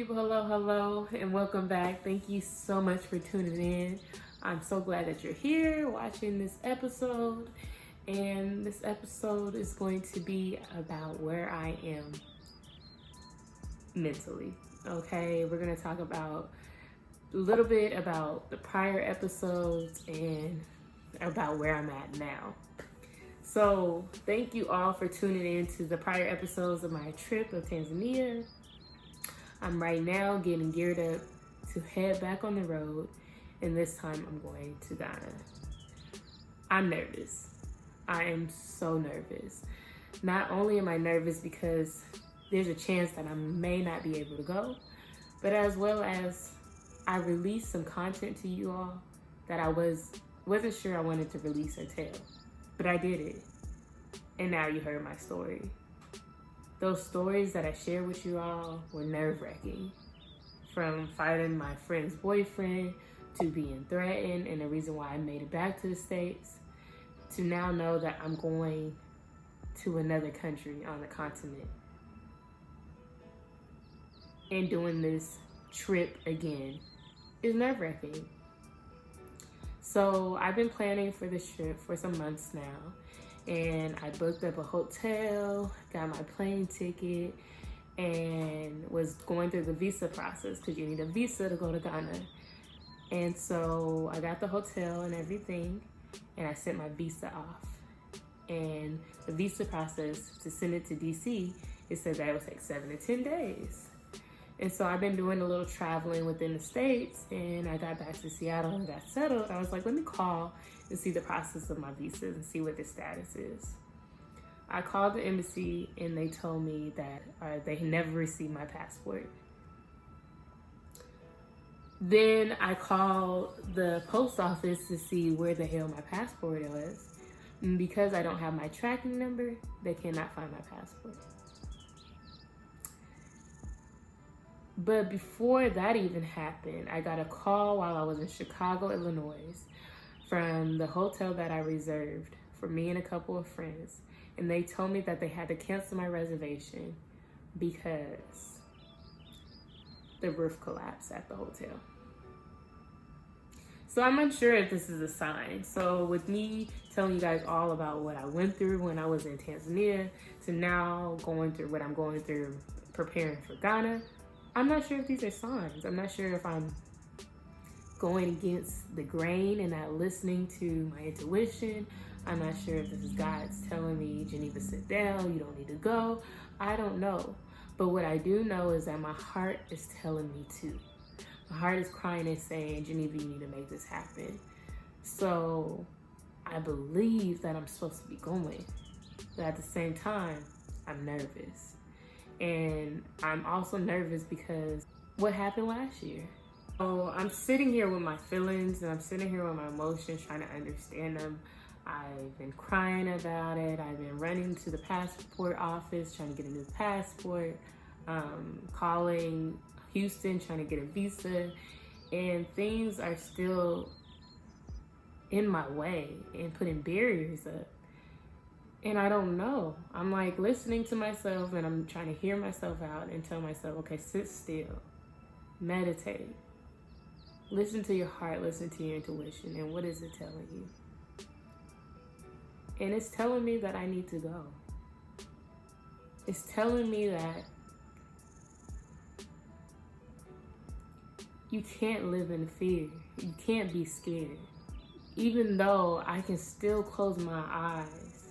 people, hello, and welcome back. Thank you so much for tuning in. I'm so glad that you're here watching this episode. And this episode is going to be about where I am mentally. Okay, we're going to talk about a little bit about the prior episodes and about where I'm at now. So thank you all for tuning in to the prior episodes of my trip of Tanzania. I'm right now getting geared up to head back on the road, and this time I'm going to Ghana. I'm nervous. I am so nervous. Not only am I nervous because there's a chance that I may not be able to go, but as well as I released some content to you all that I wasn't sure I wanted to release or tell, but I did it. And now you heard my story. Those stories that I shared with you all were nerve-wracking. From fighting my friend's boyfriend to being threatened and the reason why I made it back to the States, to now know that I'm going to another country on the continent and doing this trip again is nerve-wracking. So I've been planning for this trip for some months now. And I booked up a hotel, got my plane ticket, and was going through the visa process because you need a visa to go to Ghana. And so I got the hotel and everything, and I sent my visa off. And the visa process to send it to DC, it said that it would take 7 to 10 days. And so I've been doing a little traveling within the States, and I got back to Seattle and got settled. I was like, let me call and see the process of my visas and see what the status is. I called the embassy and they told me that they never received my passport. Then I called the post office to see where the hell my passport was. And because I don't have my tracking number, they cannot find my passport. But before that even happened, I got a call while I was in Chicago, Illinois, from the hotel that I reserved for me and a couple of friends. And they told me that they had to cancel my reservation because the roof collapsed at the hotel. So I'm unsure if this is a sign. So with me telling you guys all about what I went through when I was in Tanzania to now going through what I'm going through preparing for Ghana, I'm not sure if these are signs. I'm not sure if I'm going against the grain and not listening to my intuition. I'm not sure if this is God's telling me, Geneva, sit down, you don't need to go. I don't know. But what I do know is that my heart is telling me to. My heart is crying and saying, Geneva, you need to make this happen. So I believe that I'm supposed to be going. But at the same time, I'm nervous. And I'm also nervous because what happened last year? So I'm sitting here with my feelings and I'm sitting here with my emotions, trying to understand them. I've been crying about it. I've been running to the passport office, trying to get a new passport, calling Houston, trying to get a visa, and things are still in my way and putting barriers up. And I don't know. I'm like listening to myself and I'm trying to hear myself out and tell myself, okay, sit still, meditate. Listen to your heart, listen to your intuition, and what is it telling you? And it's telling me that I need to go. It's telling me that you can't live in fear. You can't be scared. Even though I can still close my eyes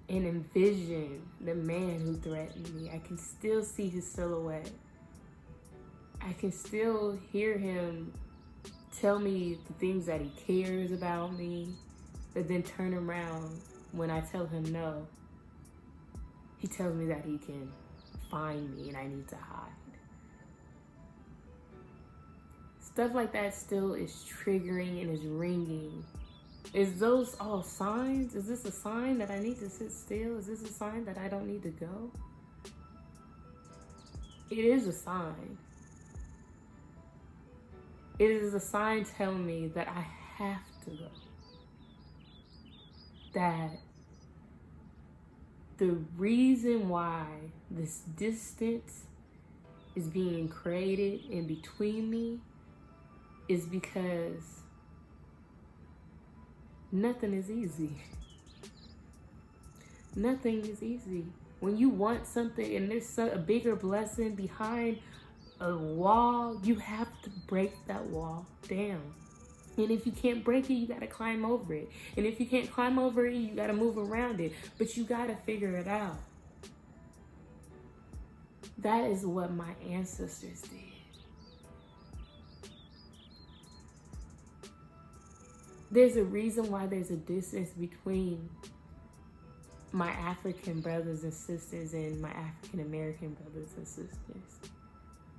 and envision the man who threatened me. I can still see his silhouette. I can still hear him tell me the things that he cares about me, but then turn around when I tell him no. He tells me that he can find me and I need to hide. Stuff like that still is triggering and is ringing. Is those all signs? Is this a sign that I need to sit still? Is this a sign that I don't need to go? It is a sign. It is a sign telling me that I have to go. That the reason why this distance is being created in between me is because nothing is easy. Nothing is easy. When you want something and there's a bigger blessing behind a wall, you have to break that wall down. And if you can't break it, you gotta climb over it. And if you can't climb over it, you gotta move around it. But you gotta figure it out. That is what my ancestors did. There's a reason why there's a distance between my African brothers and sisters and my African American brothers and sisters.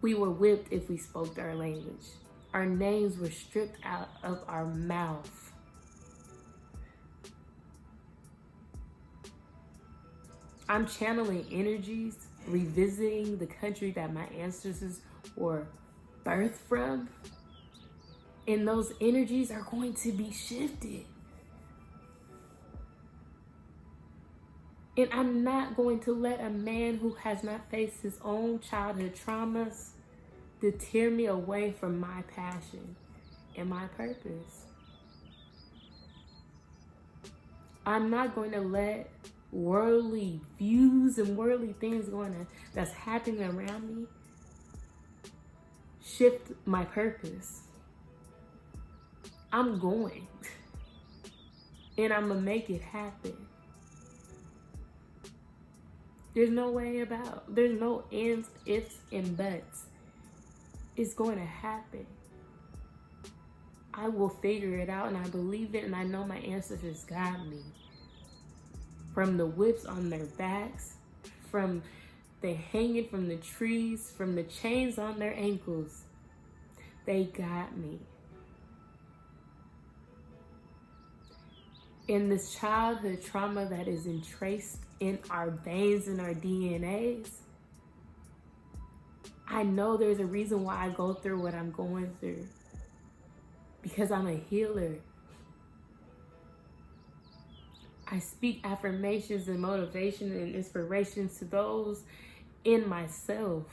We were whipped if we spoke our language. Our names were stripped out of our mouth. I'm channeling energies, revisiting the country that my ancestors were birthed from. And those energies are going to be shifted. And I'm not going to let a man who has not faced his own childhood traumas deter me away from my passion and my purpose. I'm not going to let worldly views and worldly things that's happening around me shift my purpose. I'm going. And I'm going to make it happen. There's no way about. There's no ands, ifs, and buts. It's going to happen. I will figure it out, and I believe it, and I know my ancestors got me. From the whips on their backs, from the hanging from the trees, from the chains on their ankles, they got me. In this childhood trauma that is entraced in our veins and our DNAs, I know there's a reason why I go through what I'm going through. Because I'm a healer. I speak affirmations and motivation and inspiration to those in myself.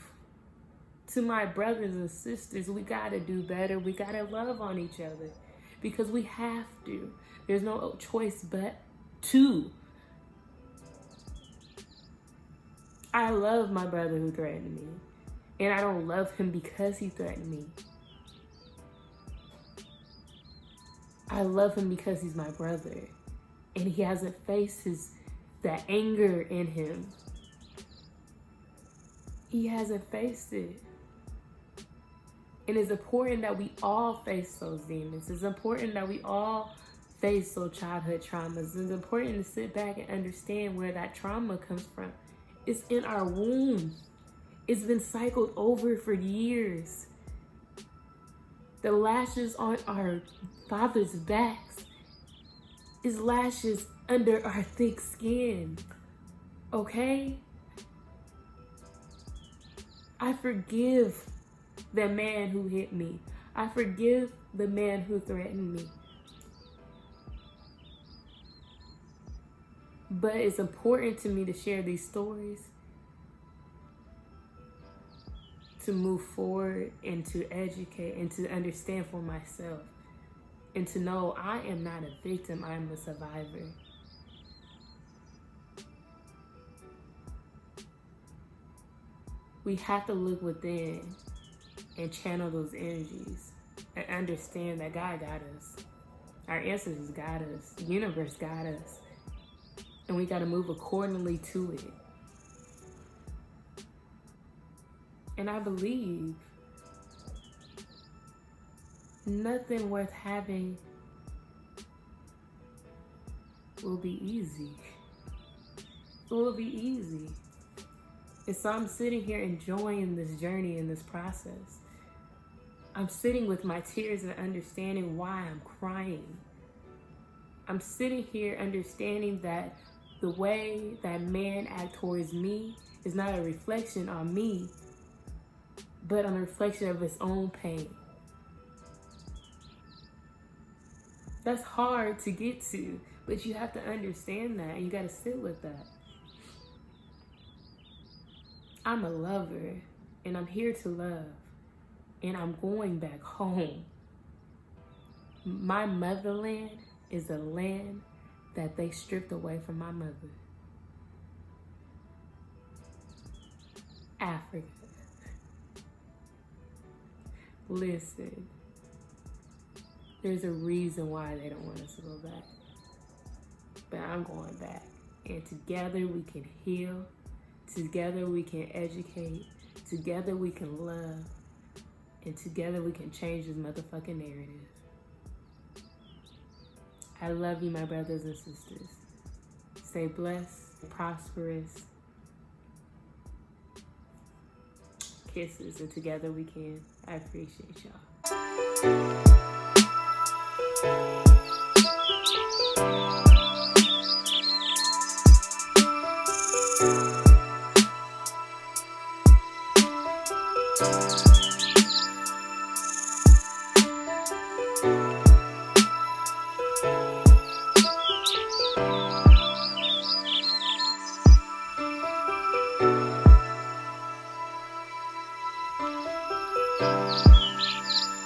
To my brothers and sisters, we gotta do better. We gotta love on each other. Because we have to. There's no choice but to. I love my brother who threatened me. And I don't love him because he threatened me. I love him because he's my brother. And he hasn't faced that anger in him. He hasn't faced it. And it's important that we all face those demons. It's important that we all face those childhood traumas. It's important to sit back and understand where that trauma comes from. It's in our womb. It's been cycled over for years. The lashes on our father's backs is lashes under our thick skin. Okay? I forgive the man who hit me. I forgive the man who threatened me. But it's important to me to share these stories, to move forward and to educate and to understand for myself. And to know I am not a victim, I am a survivor. We have to look within and channel those energies and understand that God got us. Our ancestors got us. The universe got us. And we got to move accordingly to it. And I believe nothing worth having will be easy. It will be easy. And so I'm sitting here enjoying this journey and this process. I'm sitting with my tears and understanding why I'm crying. I'm sitting here understanding that the way that man acts towards me is not a reflection on me, but a reflection of his own pain. That's hard to get to, but you have to understand that, and you got to sit with that. I'm a lover, and I'm here to love, and I'm going back home. My motherland is a land that they stripped away from my mother. Africa. Listen, there's a reason why they don't want us to go back. But I'm going back. And together we can heal. Together we can educate. Together we can love. And together we can change this motherfucking narrative. I love you, my brothers and sisters. Stay blessed, prosperous. Kisses, and together we can. I appreciate y'all.